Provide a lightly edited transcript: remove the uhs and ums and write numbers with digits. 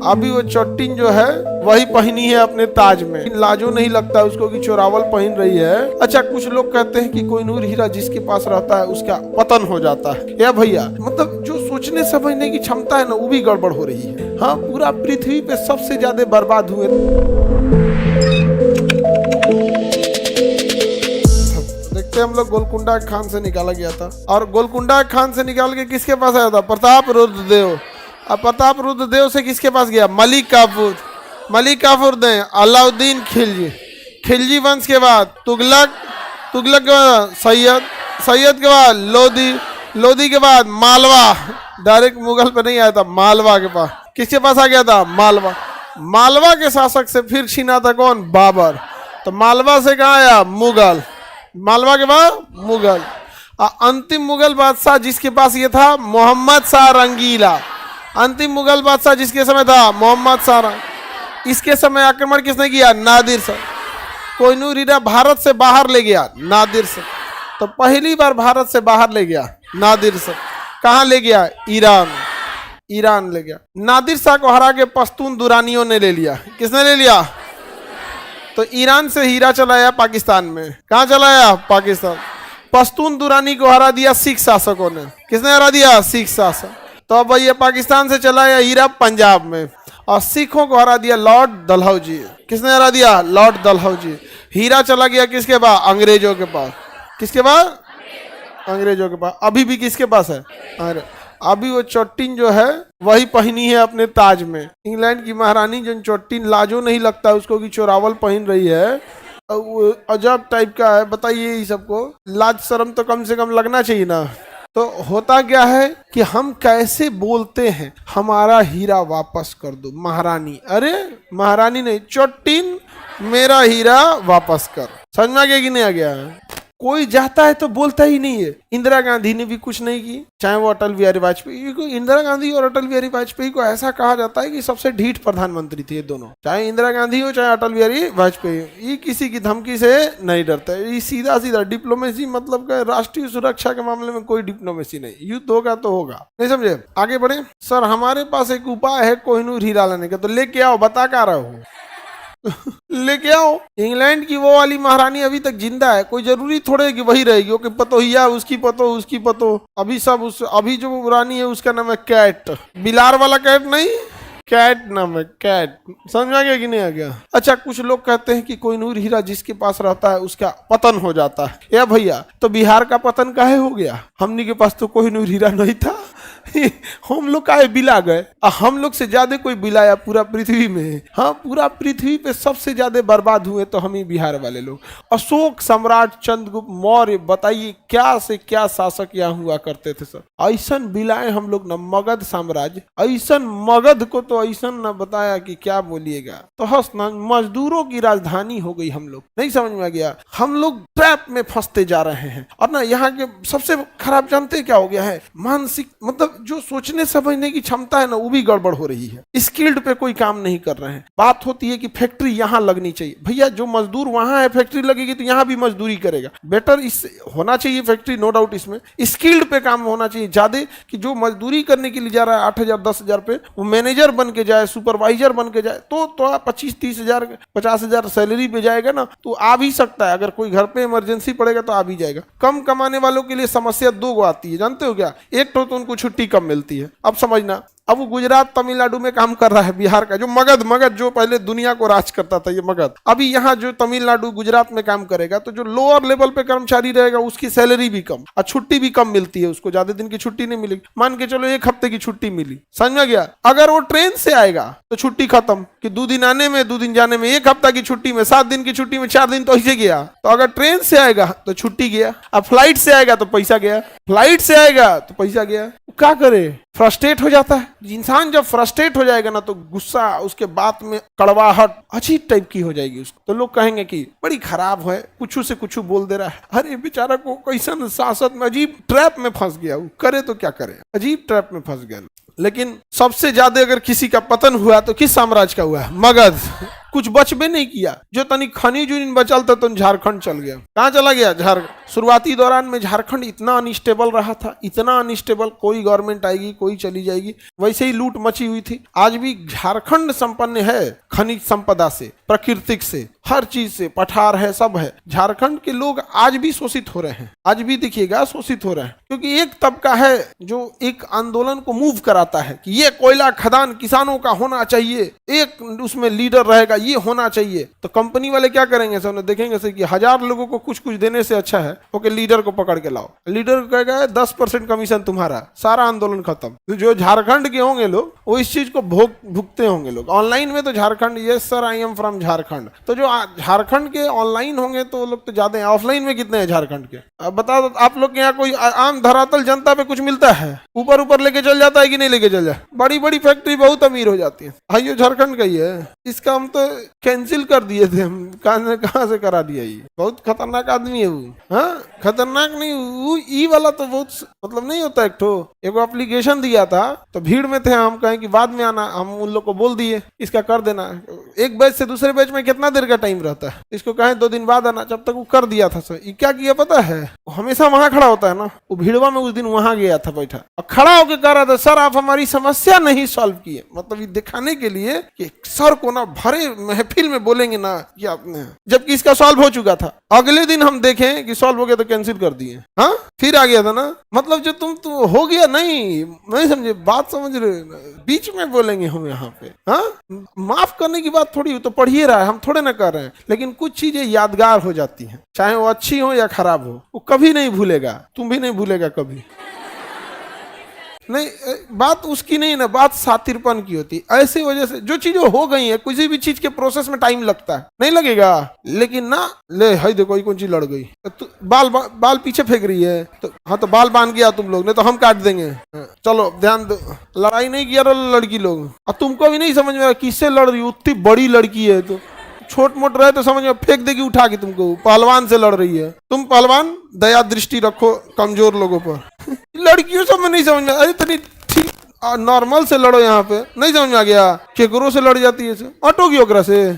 अभी वो चोटिन जो है वही पहनी है अपने ताज में, लाजो नहीं लगता उसको कि चोरावल पहन रही है। अच्छा, कुछ लोग कहते हैं कि कोहिनूर हीरा जिसके पास रहता है उसका पतन हो जाता है। या भैया, मतलब जो सोचने समझने की क्षमता है ना, वो भी गड़बड़ हो रही है। हाँ, पूरा पृथ्वी पे सबसे ज्यादा बर्बाद हुए हम लोग गोलकुंडा खान से निकाला गया था, और गोलकुंडा खान से निकाल के किसके पास आया था? प्रताप रुद्रदेव। अब प्रताप रुद्रदेव से किसके पास गया? मलिक काफूर। मलिक काफूर ने अलाउद्दीन खिलजी, खिलजी वंश के बाद तुगलक, तुगलक के बाद सैयद, सैयद के बाद लोधी, लोधी के बाद मालवा। डायरेक्ट मुगल पे नहीं आया था, मालवा के पास। किसके पास आ गया था? मालवा। मालवा के शासक से फिर छीना था कौन? बाबर। तो मालवा से कहाँ आया? मुगल। मालवा के बाद मुगल। अंतिम मुगल बादशाह जिसके पास ये था, मोहम्मद शाह रंगीला। अंतिम मुगल बादशाह जिसके समय था, मोहम्मद शाह। इसके समय आक्रमण किसने किया? नादिर शाह। कोहिनूर हीरा भारत से बाहर ले गया नादिर शाह। तो पहली बार भारत से बाहर ले गया नादिर शाह। कहाँ ले गया? ईरान। ईरान ले गया। नादिर शाह को हरा के पश्तून दुरानियों ने ले लिया। किसने ले लिया? तो ईरान से हीरा चलाया पाकिस्तान में। कहाँ चलाया? पाकिस्तान। पश्तून दुरानी को हरा दिया सिख शासकों ने। किसने हरा दिया? सिख शासक। तो अब ये पाकिस्तान से चलाया हीरा पंजाब में, और सिखों को हरा दिया लॉर्ड डलहौजी। किसने हरा दिया? लॉर्ड डलहौजी। हीरा चला गया किसके पास? अंग्रेजों के पास। किसके पास? अंग्रेजों के पास। अभी भी किसके पास है? अभी वो चोटिन जो है वही पहनी है अपने ताज में। इंग्लैंड की महारानी जो चोटिन, लाजो नहीं लगता उसको कि चोरावल पहन रही है, वो अजब टाइप का है। बताइए, ये सबको लाज शर्म तो कम से कम लगना चाहिए ना। तो होता क्या है कि हम कैसे बोलते हैं, हमारा हीरा वापस कर दो। महारानी, अरे महारानी नहीं, चोटिन, मेरा हीरा वापस कर। समझ में आ गया कि नहीं आ गया? कोई जाता है तो बोलता ही नहीं है। इंदिरा गांधी ने भी कुछ नहीं की, चाहे वो अटल बिहारी वाजपेयी को। इंदिरा गांधी और अटल बिहारी वाजपेयी को ऐसा कहा जाता है कि सबसे ढीठ प्रधानमंत्री थे ये दोनों, चाहे इंदिरा गांधी हो चाहे अटल बिहारी वाजपेयी हो। ये किसी की धमकी से नहीं डरता है। ये सीधा सीधा डिप्लोमेसी, मतलब का राष्ट्रीय सुरक्षा के मामले में कोई डिप्लोमेसी नहीं। युद्ध होगा तो होगा, नहीं समझे? आगे बढ़े। सर, हमारे पास एक उपाय है कोहिनूर हीरा लाने का। तो लेके आओ, बता क्या रहे हो? लेके आओ। इंग्लैंड की वो वाली महारानी अभी तक जिंदा है, कोई जरूरी थोड़े कि वही रहेगी। ओके, पतोहिया, उसकी पतो, उसकी पतो। अभी सब अभी जो रानी है उसका नाम है कैट। बिलार वाला कैट नहीं, कैट नाम है, कैट। समझ में आ गया कि नहीं आ गया? अच्छा, कुछ लोग कहते हैं कि कोहिनूर हीरा जिसके पास रहता है उसका पतन हो जाता है। या भैया, तो बिहार का पतन काहे हो गया? हमनी के पास तो कोहिनूर हीरा नहीं था। हम लोग काहे बिला गए? हम लोग से ज्यादा कोई बिलाया पूरा पृथ्वी में? हाँ, पूरा पृथ्वी पे सबसे ज्यादा बर्बाद हुए तो हम ही बिहार वाले लोग। अशोक सम्राट चंद्रगुप्त मौर्य, बताइए क्या से क्या शासक यहाँ हुआ करते थे सर। ऐसन बिलाए हम लोग न, मगध साम्राज्य। ऐसन मगध को तो ऐसन न बताया कि क्या बोलिएगा। तो हंस न, मजदूरों की राजधानी हो गई हम लोग। नहीं समझ में आ गया? हम लोग ट्रैप में फंसते जा रहे हैं। और ना यहाँ के सबसे खराब जानते क्या हो गया है? मानसिक, मतलब जो सोचने समझने की क्षमता है ना, वो भी गड़बड़ हो रही है। स्किल्ड पे कोई काम नहीं कर रहे हैं। बात होती है कि फैक्ट्री यहाँ लगनी चाहिए। भैया, जो मजदूर वहां है, फैक्ट्री लगेगी तो यहाँ भी मजदूरी करेगा। बेटर इस होना चाहिए फैक्ट्री, नो डाउट। इसमें स्किल्ड पे काम होना चाहिए ज्यादा, कि जो मजदूरी करने के लिए जा रहा है 8,000 10,000 पे, वो मैनेजर बन के जाए, सुपरवाइजर बन के जाए, तो 25-30,000 50,000 सैलरी पे जाएगा ना, तो आ भी सकता है। अगर कोई घर पे इमरजेंसी पड़ेगा तो आ भी जाएगा। कम कमाने वालों के लिए समस्या दो गो आती है, जानते हो क्या? एक तो उनको छुट्टी कम मिलती है। अब समझना, अब वो गुजरात तमिलनाडु में काम कर रहा है। बिहार का जो मगध जो पहले दुनिया को राज करता था, ये मगध, अभी यहाँ जो तमिलनाडु गुजरात में काम करेगा, तो जो लोअर लेवल पे कर्मचारी रहेगा उसकी सैलरी भी कम और छुट्टी भी कम मिलती है। उसको ज्यादा दिन की छुट्टी नहीं मिलेगी। मान के चलो 1 हफ्ते की छुट्टी मिली, समझ में गया? अगर वो ट्रेन से आएगा तो छुट्टी खत्म, कि 2 दिन आने में 2 दिन जाने में। 1 हफ्ता की छुट्टी में 7 दिन की छुट्टी में 4 दिन तो ऐसे गया। तो अगर ट्रेन से आएगा तो छुट्टी गया, अब फ्लाइट से आएगा तो पैसा गया, फ्लाइट से आएगा तो पैसा गया। क्या करे? फ्रस्ट्रेट हो जाता है इंसान। जब फ्रस्ट्रेट हो जाएगा ना, तो गुस्सा, उसके बात में कड़वाहट अजीब टाइप की हो जाएगी उसको। तो लोग कहेंगे कि बड़ी खराब है, कुछ से कुछ बोल दे रहा है। अरे बेचारा को कैसा शासक में अजीब ट्रैप में फंस गया, वो करे तो क्या करे, अजीब ट्रैप में फंस गया। लेकिन सबसे ज्यादा अगर किसी का पतन हुआ तो किस साम्राज्य का हुआ? मगध। कुछ बचबे नहीं किया। जो तनी खनिज उनिज बचल था तो झारखंड चल गया। कहाँ चला गया? शुरुआती दौरान में झारखंड इतना अनस्टेबल रहा था, इतना अनस्टेबल, कोई गवर्नमेंट आएगी कोई चली जाएगी, वैसे ही लूट मची हुई थी। आज भी झारखंड संपन्न है खनिज संपदा से, प्राकृतिक से, हर चीज से, पठार है, सब है। झारखंड के लोग आज भी शोषित हो रहे हैं, आज भी देखिएगा शोषित हो रहे हैं, क्योंकि एक तबका है जो एक आंदोलन को मूव कराता है कि ये कोयला खदान किसानों का होना चाहिए, एक उसमें लीडर रहेगा, ये होना चाहिए। तो कंपनी वाले क्या करेंगे? सब देखेंगे से कि 1000 लोगों को कुछ कुछ देने से अच्छा है ओके लीडर को पकड़ के लाओ। लीडर को कहेगा 10% कमीशन तुम्हारा, सारा आंदोलन खत्म। तो जो झारखंड के होंगे लोग वो इस चीज को भुगते होंगे लोग। ऑनलाइन में तो Jharkhand, yes sir I am from Jharkhand, तो जो झारखंड के ऑनलाइन होंगे तो वो लोग तो ज्यादा हैं। ऑफलाइन में कितने हैं झारखंड के? अब बताओ आप लोग के यहाँ कोई आम धरातल जनता पे कुछ मिलता है? ऊपर ऊपर लेके चल जाता है कि नहीं लेके चल जाए? बड़ी बड़ी फैक्ट्री बहुत अमीर हो जाती है। भाइयों झारखंड का ही है, इसका हम तो कैंसिल कर दिए थे, हम कहाँ से करा दिया। ये बहुत खतरनाक आदमी है वो। हाँ खतरनाक नहीं वो, ई वाला तो बहुत मतलब नहीं होता। एक एप्लीकेशन दिया था तो भीड़ में थे हम, कहें कि बाद में आना, हम उन लोग को बोल दिए इसका कर देना। एक बैच से दूसरे बैच में कितना देर का टाइम रहता है? इसको कहें 2 दिन बाद आना, जब तक वो कर दिया था। सर ये क्या किया पता है? हमेशा वहां खड़ा होता है ना, वो भीड़वा में उस दिन वहां गया था बैठा, और खड़ा होकर कह रहा था सर आप हमारी समस्या नहीं सॉल्व किए। मतलब ये दिखाने के लिए कि सर को ना भरे महफिल में बोलेंगे ना कि आपने, जबकि इसका सॉल्व हो चुका था। अगले दिन हम देखें कि सॉल्व हो गया तो कैंसिल कर दिए। हाँ फिर आ गया था ना। मतलब जो तुम तो हो गया, नहीं समझे बात, समझ रहे? बीच में बोलेंगे हम यहाँ पे। हाँ माफ करने की बात थोड़ी, तो पढ़ ही रहा है, हम थोड़े ना कर रहे हैं, लेकिन कुछ चीजें यादगार हो जाती हैं, चाहे वो अच्छी हो या खराब हो, वो कभी नहीं भूलेगा, तुम भी नहीं भूलेगा कभी। नहीं बात उसकी नहीं ना, बात सातिरपन की होती है। ऐसी वजह से जो चीजें हो गई है, किसी भी चीज के प्रोसेस में टाइम लगता है, नहीं लगेगा, लेकिन ना ले हाय देखो कौन चीज लड़ गई, तो बाल पीछे फेंक रही है, तो हाँ तो बाल बांध गया तुम लोग, नहीं तो हम काट देंगे। चलो ध्यान दो, लड़ाई नहीं किया लड़की लोग, और तुमको भी नहीं समझ में किससे लड़ रही, उतनी बड़ी लड़की है, तो छोट मोट रहे तो समझ में फेंक देगी उठा के तुमको। पहलवान से लड़ रही है, तुम पहलवान दया दृष्टि रखो कमजोर लोगों पर। लड़कियों सब में नहीं समझ में, अरे तनी ठीक नॉर्मल से लड़ो, यहाँ पे नहीं समझ में आ गया, केकरो से लड़ जाती है, अटोगी ओकरा से।